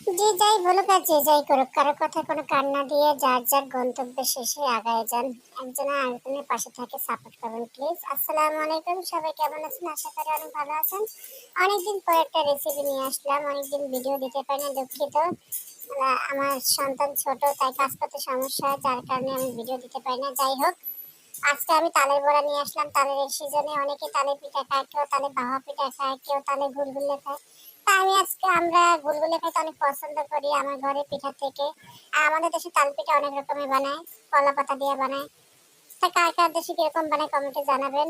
যে যাই বলুক আর যে যাই করুক, কারো কথা কোনো কান না দিয়ে যার যার গন্তব্যে শেষে আগায় যান। একজন আরেকজনের পাশে থাকে, সাপোর্ট করবেন প্লিজ। আসসালামু আলাইকুম, সবাই কেমন আছেন? আশা করি অনেক ভালো আছেন। অনেকদিন পর একটা রেসিপি নিয়ে আসলাম, অনেকদিন ভিডিও দিতে পারি না, দুঃখিত। আমার সন্তান ছোট, তাই কাজ করতে সমস্যা হয়, যার কারণে আমি ভিডিও দিতে পারি না। যাই হোক, আজকে আমি তালের বড়া নিয়ে আসলাম। তালের এই সিজনে অনেকে তালের পিঠা খায়, কেউ তালে ভাপা পিঠা খায়, কেউ তালে গুলগুলে খায়। তা আমি আজকে আমরা গুলগুলে খাইতে অনেক পছন্দ করি আমার ঘরে পিঠা থেকে। আর আমাদের দেশে তাল পিঠা অনেক রকমের বানায়, কলা পাতা দিয়ে বানায়। তা কার কার দেশে কিরকম বানায় কমেন্টে জানাবেন।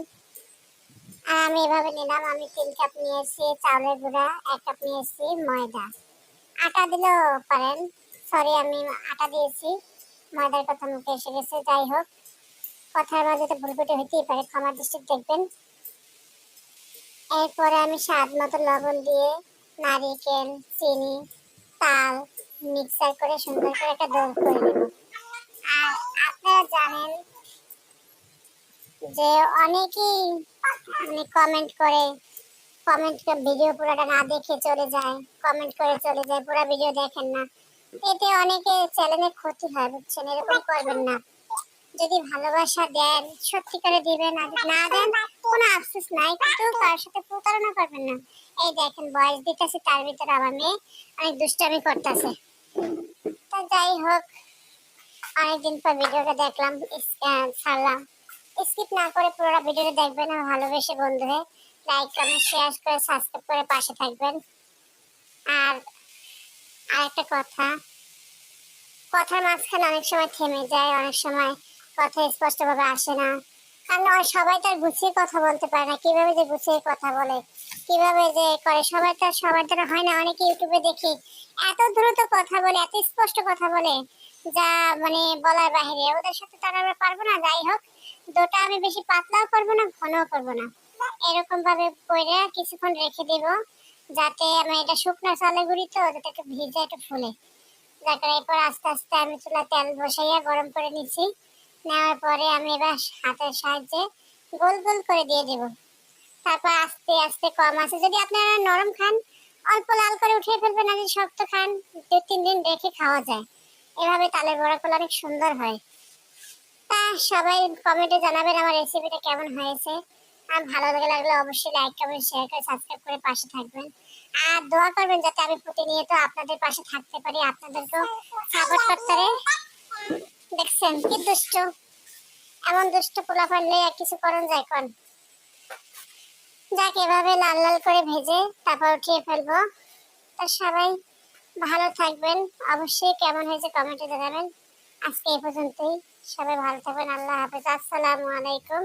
আর আমি এভাবে নিলাম, আমি 3 কাপ নিয়েছি চাউলের গুঁড়া, 1 কাপ নিয়েছি ময়দা। আটা দিলেও পারেন, সরি আমি আটা দিয়েছি, ময়দার কথা মুখে এসে গেছে। যাই হোক, কথার মাঝে তো ভুল ত্রুটি হইতেই পারে, ক্ষমার দৃষ্টিতে দেখবেন। এরপরে আমি স্বাদ মতো লবণ দিয়ে নারিকেল, চিনি, তাল মিক্সার করে সুন্দর করে একটা ডো করে নেব। আর আপনারা জানেন যে অনেকেই কমেন্ট করে, ভিডিও পুরোটা না দেখে চলে যায়, কমেন্ট করে চলে যায়, পুরো ভিডিও দেখেন না। এতে অনেকে চ্যানেলের ক্ষতি হয়, বুঝছেন? এরকম করবেন না। যদি ভালোবাসা দেন সত্যি করে দিবেন, আর যদি না দেন কোনো আফসোস নাই, কিন্তু কার সাথে প্রতারণা করবেন না। এই দেখেন বয়স দিতেছে, তার ভিতরে আমার মেয়ে অনেক দুষ্টামি করতেছে। তা যাই হোক, অনেকদিন পর ভিডিওটা দেখলাম, ছাড়লাম। স্কিপ না করে পুরো ভিডিওটা দেখবেন, আর ভালোবেসে বন্ধু হয়ে লাইক কমেন্ট শেয়ার করে সাবস্ক্রাইব করে পাশে থাকবেন। আর আরেকটা কথা, কথার মাঝখানে অনেক সময় থেমে যায়, অনেক সময় কথা স্পষ্টভাবে আসে না, কারণ সবাই তার গুছিয়ে কথা বলতে পারে না। কিভাবে যে গুছিয়ে কথা বলে, কিভাবে যে করে, সবাই তার সবার দ্বারা হয় না। অনেকে ইউটিউবে দেখি এত দ্রুত কথা বলে, এত স্পষ্ট কথা বলে, যা মানে বলার বাহিরে। ওদের সাথে তার আমরা পারবো না। যাই হোক, দুটা আমি বেশি পাতলাও করবো না, ঘনও করবো না, এরকম ভাবে করে কিছুক্ষণ রেখে দিব, যাতে আমি এটা শুকনো চালের গুঁড়ি তো, যাতে একটু ভিজে একটু ফুলে। তারপরে এরপর আস্তে আস্তে আমি চুলা তেল বসাইয়া গরম করে নিচ্ছি। নেওয়ার পরে আমি এবার হাতের সাহায্যে গোল গোল করে দিয়ে দেব। তারপর আস্তে আস্তে কম আছে, যদি আপনারা নরম খান অল্প লাল করে উঠিয়ে ফেলবেন, আর যদি শক্ত খান 2-3 দিন রেখে খাওয়া যায়। এভাবে তালের বড়া করলে অনেক সুন্দর হয়। তা সবাই কমেন্টে জানাবেন আমার রেসিপিটা কেমন হয়েছে। আর ভালো লাগলে অবশ্যই লাইক কমেন্ট শেয়ার করে সাবস্ক্রাইব করে পাশে থাকবেন। আর দোয়া করবেন যাতে আমি প্রতিনিয়ত আপনাদের পাশে থাকতে পারি, আপনাদেরকেও সাপোর্ট করতে পারি। দেখছেন কি দুষ্ট, এমন দুষ্ট পোলা পারলে আর কিছু করণ যায় কোন। যাক, এভাবে লাল লাল করে ভেজে তারপর উঠিয়ে ফেলবো। তো সবাই ভালো থাকবেন, অবশ্যই কেমন হয়েছে কমেন্টে জানাবেন। আজকে এই পর্যন্তই, সবাই ভালো থাকবেন, আল্লাহ হাফেজ, আসসালামু আলাইকুম।